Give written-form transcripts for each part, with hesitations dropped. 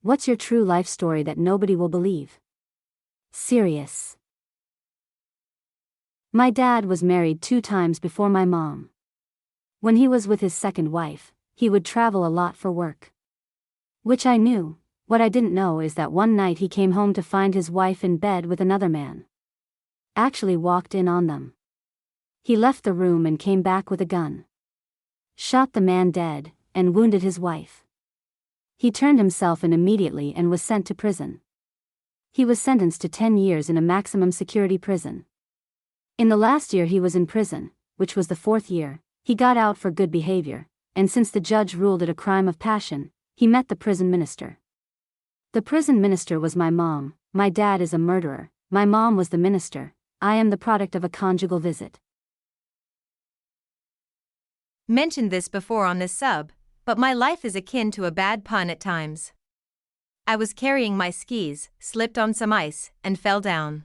What's your true life story that nobody will believe? Serious. My dad was married 2 times before my mom. When he was with his second wife, he would travel a lot for work. Which I knew. What I didn't know is that one night he came home to find his wife in bed with another man. Actually walked in on them. He left the room and came back with a gun. Shot the man dead, and wounded his wife. He turned himself in immediately and was sent to prison. He was sentenced to 10 years in a maximum security prison. In the last year he was in prison, which was the 4th year, he got out for good behavior, and since the judge ruled it a crime of passion, he met the prison minister. The prison minister was my mom. My dad is a murderer, my mom was the minister. I am the product of a conjugal visit. Mentioned this before on this sub, but my life is akin to a bad pun at times. I was carrying my skis, slipped on some ice, and fell down.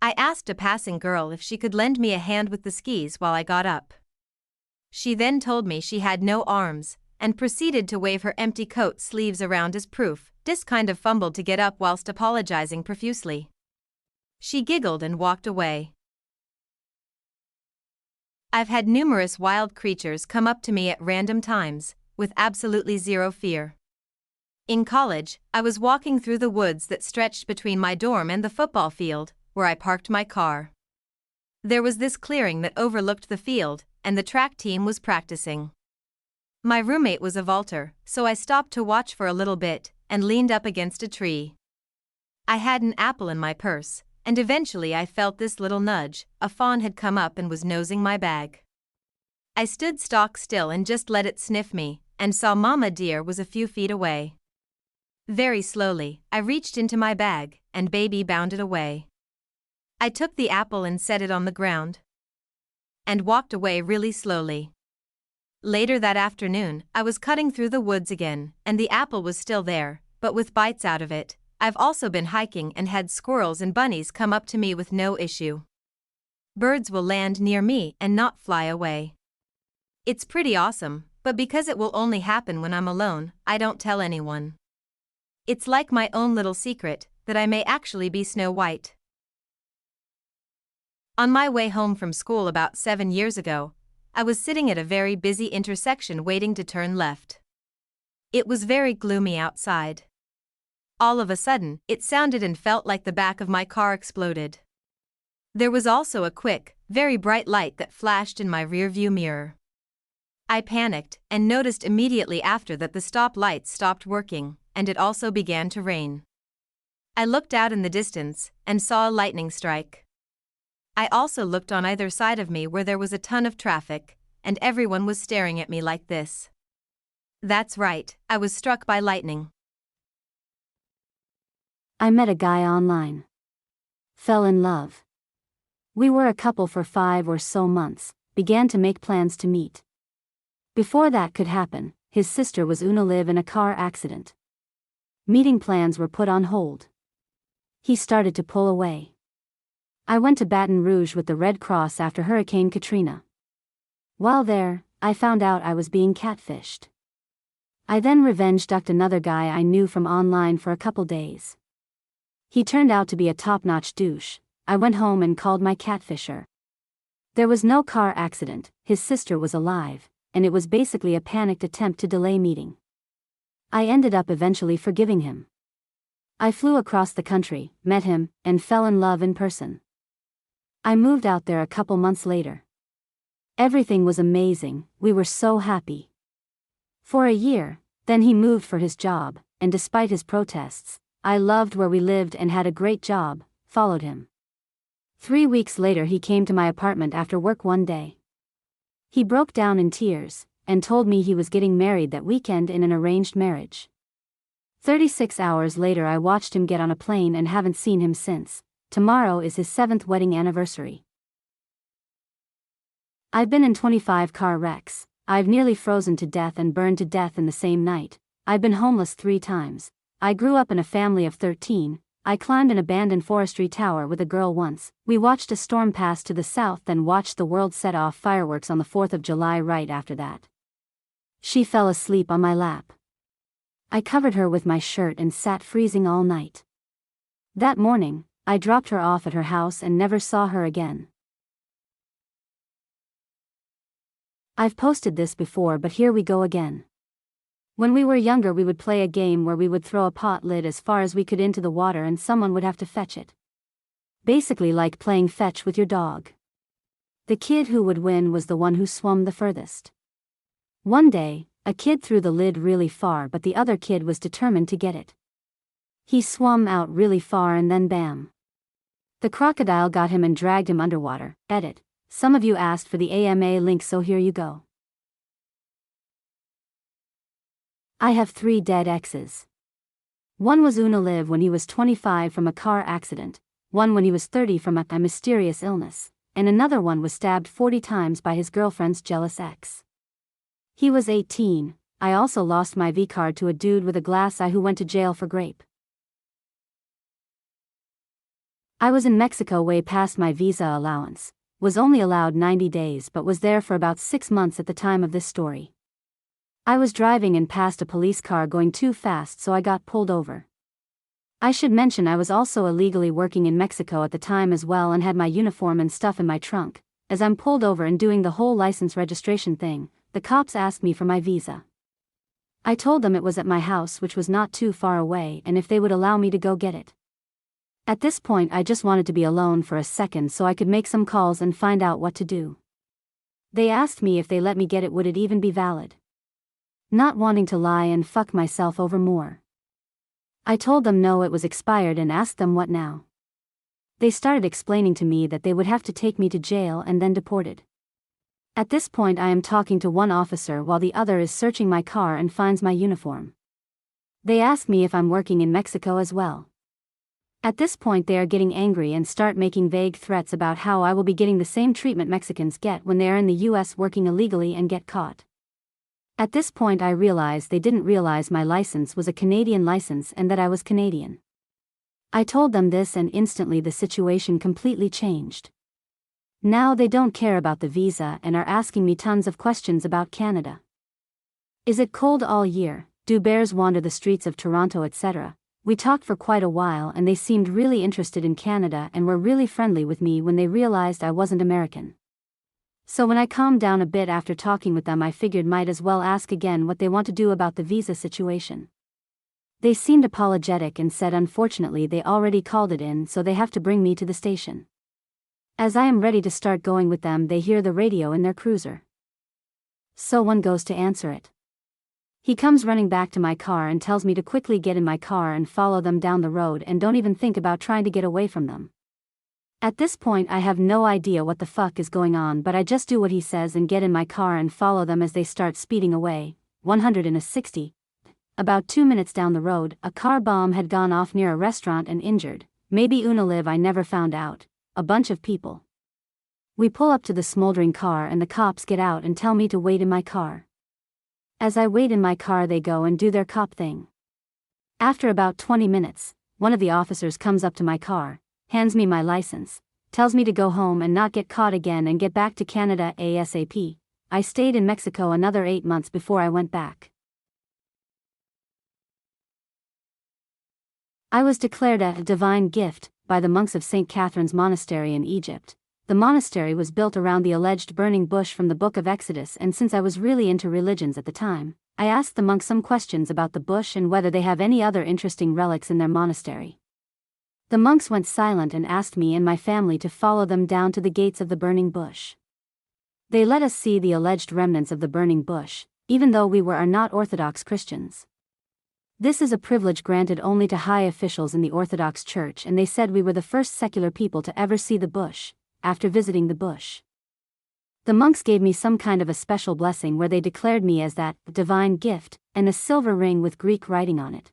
I asked a passing girl if she could lend me a hand with the skis while I got up. She then told me she had no arms, and proceeded to wave her empty coat sleeves around as proof. Just kind of fumbled to get up whilst apologizing profusely. She giggled and walked away. I've had numerous wild creatures come up to me at random times, with absolutely zero fear. In college, I was walking through the woods that stretched between my dorm and the football field, where I parked my car. There was this clearing that overlooked the field, and the track team was practicing. My roommate was a vaulter, so I stopped to watch for a little bit, and leaned up against a tree. I had an apple in my purse, and eventually I felt this little nudge. A fawn had come up and was nosing my bag. I stood stock still and just let it sniff me, and saw Mama Deer was a few feet away. Very slowly, I reached into my bag, and baby bounded away. I took the apple and set it on the ground, and walked away really slowly. Later that afternoon, I was cutting through the woods again, and the apple was still there, but with bites out of it. I've also been hiking and had squirrels and bunnies come up to me with no issue. Birds will land near me and not fly away. It's pretty awesome, but because it will only happen when I'm alone, I don't tell anyone. It's like my own little secret, that I may actually be Snow White. On my way home from school about 7 years ago, I was sitting at a very busy intersection waiting to turn left. It was very gloomy outside. All of a sudden, it sounded and felt like the back of my car exploded. There was also a quick, very bright light that flashed in my rearview mirror. I panicked and noticed immediately after that the stop lights stopped working, and it also began to rain. I looked out in the distance and saw a lightning strike. I also looked on either side of me where there was a ton of traffic, and everyone was staring at me like this. That's right, I was struck by lightning. I met a guy online. Fell in love. We were a couple for 5 or so months, began to make plans to meet. Before that could happen, his sister was live in a car accident. Meeting plans were put on hold. He started to pull away. I went to Baton Rouge with the Red Cross after Hurricane Katrina. While there, I found out I was being catfished. I then revenge ducked another guy I knew from online for a couple days. He turned out to be a top-notch douche. I went home and called my catfisher. There was no car accident, his sister was alive, and it was basically a panicked attempt to delay meeting. I ended up eventually forgiving him. I flew across the country, met him, and fell in love in person. I moved out there a couple months later. Everything was amazing, we were so happy. For a year, then he moved for his job, and despite his protests, I loved where we lived and had a great job, followed him. 3 weeks later he came to my apartment after work one day. He broke down in tears, and told me he was getting married that weekend in an arranged marriage. 36 hours later I watched him get on a plane and haven't seen him since. Tomorrow is his 7th wedding anniversary. I've been in 25 car wrecks, I've nearly frozen to death and burned to death in the same night, I've been homeless 3 times, I grew up in a family of 13, I climbed an abandoned forestry tower with a girl once, we watched a storm pass to the south then watched the world set off fireworks on the 4th of July right after that. She fell asleep on my lap. I covered her with my shirt and sat freezing all night. That morning, I dropped her off at her house and never saw her again. I've posted this before, but here we go again. When we were younger, we would play a game where we would throw a pot lid as far as we could into the water and someone would have to fetch it. Basically like playing fetch with your dog. The kid who would win was the one who swam the furthest. One day, a kid threw the lid really far, but the other kid was determined to get it. He swam out really far and then bam. The crocodile got him and dragged him underwater. Edit. Some of you asked for the AMA link, so here you go. I have 3 dead exes. One was Unaliv when he was 25 from a car accident, one when he was 30 from a mysterious illness, and another one was stabbed 40 times by his girlfriend's jealous ex. He was 18. I also lost my V-card to a dude with a glass eye who went to jail for grape. I was in Mexico way past my visa allowance, was only allowed 90 days but was there for about 6 months at the time of this story. I was driving and passed a police car going too fast, so I got pulled over. I should mention I was also illegally working in Mexico at the time as well and had my uniform and stuff in my trunk. As I'm pulled over and doing the whole license registration thing, the cops asked me for my visa. I told them it was at my house, which was not too far away, and if they would allow me to go get it. At this point I just wanted to be alone for a second so I could make some calls and find out what to do. They asked me if they let me get it, would it even be valid? Not wanting to lie and fuck myself over more, I told them no, it was expired, and asked them what now. They started explaining to me that they would have to take me to jail and then deported. At this point I am talking to one officer while the other is searching my car and finds my uniform. They ask me if I'm working in Mexico as well. At this point they are getting angry and start making vague threats about how I will be getting the same treatment Mexicans get when they are in the US working illegally and get caught. At this point I realized they didn't realize my license was a Canadian license and that I was Canadian. I told them this and instantly the situation completely changed. Now they don't care about the visa and are asking me tons of questions about Canada. Is it cold all year? Do bears wander the streets of Toronto, etc.? We talked for quite a while and they seemed really interested in Canada and were really friendly with me when they realized I wasn't American. So when I calmed down a bit after talking with them, I figured might as well ask again what they want to do about the visa situation. They seemed apologetic and said unfortunately they already called it in, so they have to bring me to the station. As I am ready to start going with them, they hear the radio in their cruiser. So one goes to answer it. He comes running back to my car and tells me to quickly get in my car and follow them down the road and don't even think about trying to get away from them. At this point I have no idea what the fuck is going on, but I just do what he says and get in my car and follow them as they start speeding away, 160. About 2 minutes down the road, a car bomb had gone off near a restaurant and injured, maybe Unaliv, I never found out, a bunch of people. We pull up to the smoldering car and the cops get out and tell me to wait in my car. As I wait in my car they go and do their cop thing. After about 20 minutes, one of the officers comes up to my car, hands me my license, tells me to go home and not get caught again and get back to Canada ASAP. I stayed in Mexico another 8 months before I went back. I was declared a divine gift by the monks of St. Catherine's Monastery in Egypt. The monastery was built around the alleged burning bush from the Book of Exodus, and since I was really into religions at the time, I asked the monks some questions about the bush and whether they have any other interesting relics in their monastery. The monks went silent and asked me and my family to follow them down to the gates of the burning bush. They let us see the alleged remnants of the burning bush, even though we are not Orthodox Christians. This is a privilege granted only to high officials in the Orthodox Church, and they said we were the first secular people to ever see the bush. After visiting the bush, the monks gave me some kind of a special blessing where they declared me as that divine gift and a silver ring with Greek writing on it.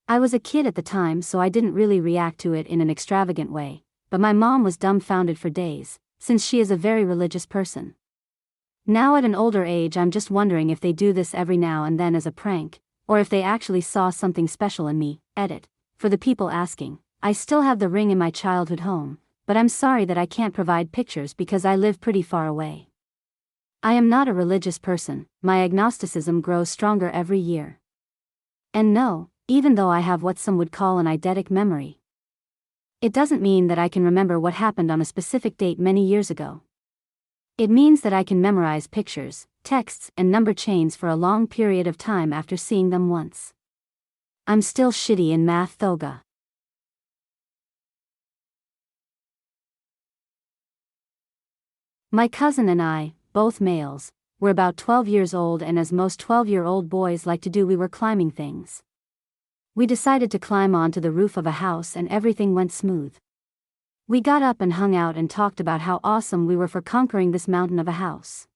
I was a kid at the time, so I didn't really react to it in an extravagant way, but my mom was dumbfounded for days, since she is a very religious person. Now at an older age I'm just wondering if they do this every now and then as a prank, or if they actually saw something special in me. Edit. For the people asking, I still have the ring in my childhood home, but I'm sorry that I can't provide pictures because I live pretty far away. I am not a religious person, my agnosticism grows stronger every year. And no, even though I have what some would call an eidetic memory, it doesn't mean that I can remember what happened on a specific date many years ago. It means that I can memorize pictures, texts, and number chains for a long period of time after seeing them once. I'm still shitty in math, Thoga. My cousin and I, both males, were about 12 years old, and as most 12-year-old boys like to do, we were climbing things. We decided to climb onto the roof of a house and everything went smooth. We got up and hung out and talked about how awesome we were for conquering this mountain of a house.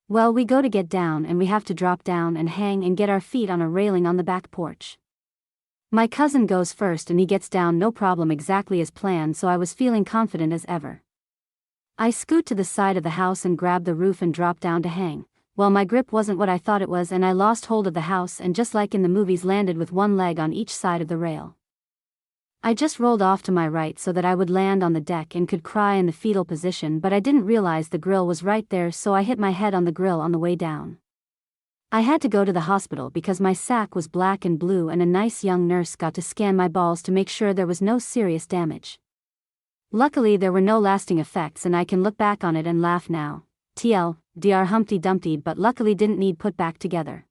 Well, we go to get down and we have to drop down and hang and get our feet on a railing on the back porch. My cousin goes first and he gets down no problem, exactly as planned, so I was feeling confident as ever. I scoot to the side of the house and grab the roof and drop down to hang. Well, my grip wasn't what I thought it was and I lost hold of the house and, just like in the movies, landed with one leg on each side of the rail. I just rolled off to my right so that I would land on the deck and could cry in the fetal position, but I didn't realize the grill was right there, so I hit my head on the grill on the way down. I had to go to the hospital because my sack was black and blue and a nice young nurse got to scan my balls to make sure there was no serious damage. Luckily there were no lasting effects and I can look back on it and laugh now. TL, Dr. Humpty Dumpty, but luckily didn't need put back together.